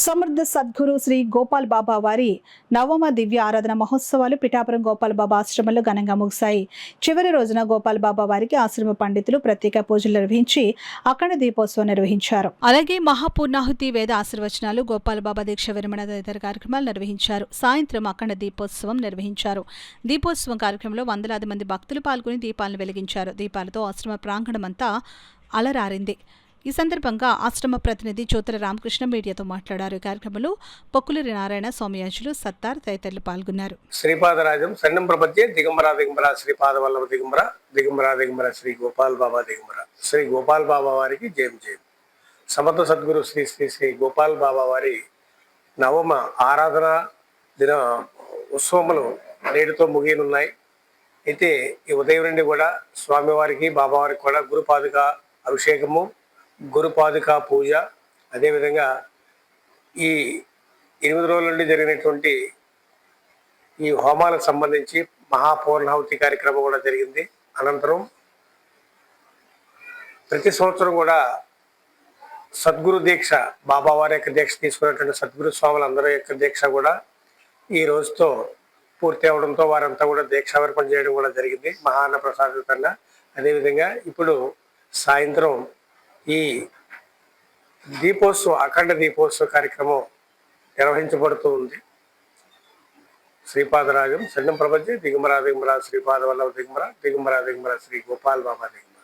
సమర్థ సద్గురు శ్రీ గోపాల్ బాబా వారి నవమ దివ్య ఆరాధన మహోత్సవాలు పిఠాపురం గోపాల్ బాబా ఆశ్రమంలో ఘనంగా ముగిశాయి. చివరి రోజున గోపాల్ బాబా వారికి ఆశ్రమ పండితులు ప్రత్యేక పూజలు నిర్వహించి అఖండ దీపోత్సవం నిర్వహించారు. అలాగే మహాపూర్ణాహుతి వేద ఆశీర్వచనాలు, గోపాల్ బాబా దీక్ష విరమణ తదితర కార్యక్రమాలు నిర్వహించారు. సాయంత్రం అఖండ దీపోత్సవం నిర్వహించారు. దీపోత్సవం కార్యక్రమంలో వందలాది మంది భక్తులు పాల్గొని దీపాలను వెలిగించారు. దీపాలతో ఆశ్రమ ప్రాంగణమంతా అలరారింది. ఈ సందర్భంగా ఆశ్రమ ప్రతినిధి చోతర రామకృష్ణ మీడియాతో మాట్లాడారు. ఈ కార్యక్రమంలో పొక్కులూరి నారాయణ, సౌమ్యాజులు, సత్తార్ తదితరులు పాల్గొన్నారు. శ్రీపాదరాజం సన్నం ప్రపంచే దిగంబర దిగంబర శ్రీపాద వల్లభ దిగంబర దిగంబర దిగంబర శ్రీ గోపాల్ బాబా దిగంబర. శ్రీ గోపాల్ బాబా వారికి జయం జయం. సమర్థ సద్గురు శ్రీ శ్రీ శ్రీ గోపాల్ బాబా వారి నవమ ఆరాధన దిన ఉత్సవములు నేటితో ముగియనున్నాయి. అయితే ఈ ఉదయం నుండి కూడా స్వామివారికి బాబావారికి కూడా గురుపాదుక అభిషేకము, గురుపాదుక పూజ, అదేవిధంగా ఈ 8 రోజుల నుండి జరిగినటువంటి ఈ హోమాలకు సంబంధించి మహాపూర్ణాహుతి కార్యక్రమం కూడా జరిగింది. అనంతరం ప్రతి సంవత్సరం కూడా సద్గురు దీక్ష, బాబావారి యొక్క దీక్ష తీసుకున్నటువంటి సద్గురు స్వాములందరి యొక్క దీక్ష కూడా ఈ రోజుతో పూర్తి అవడంతో వారంతా కూడా దీక్షావర్పణ చేయడం కూడా జరిగింది మహాన్న ప్రసాదితంగా. అదేవిధంగా ఇప్పుడు సాయంత్రం ఈ దీపోత్సవ అఖండ దీపోత్సవ కార్యక్రమం నిర్వహించబడుతూ ఉంది. శ్రీపాదరాజం సన్నం ప్రపంచే దిగంబర దిగంబర శ్రీపాద వల్లభ దిగంబర దిగంబర దిగంబర శ్రీ గోపాల్ బాబా దిగంబర.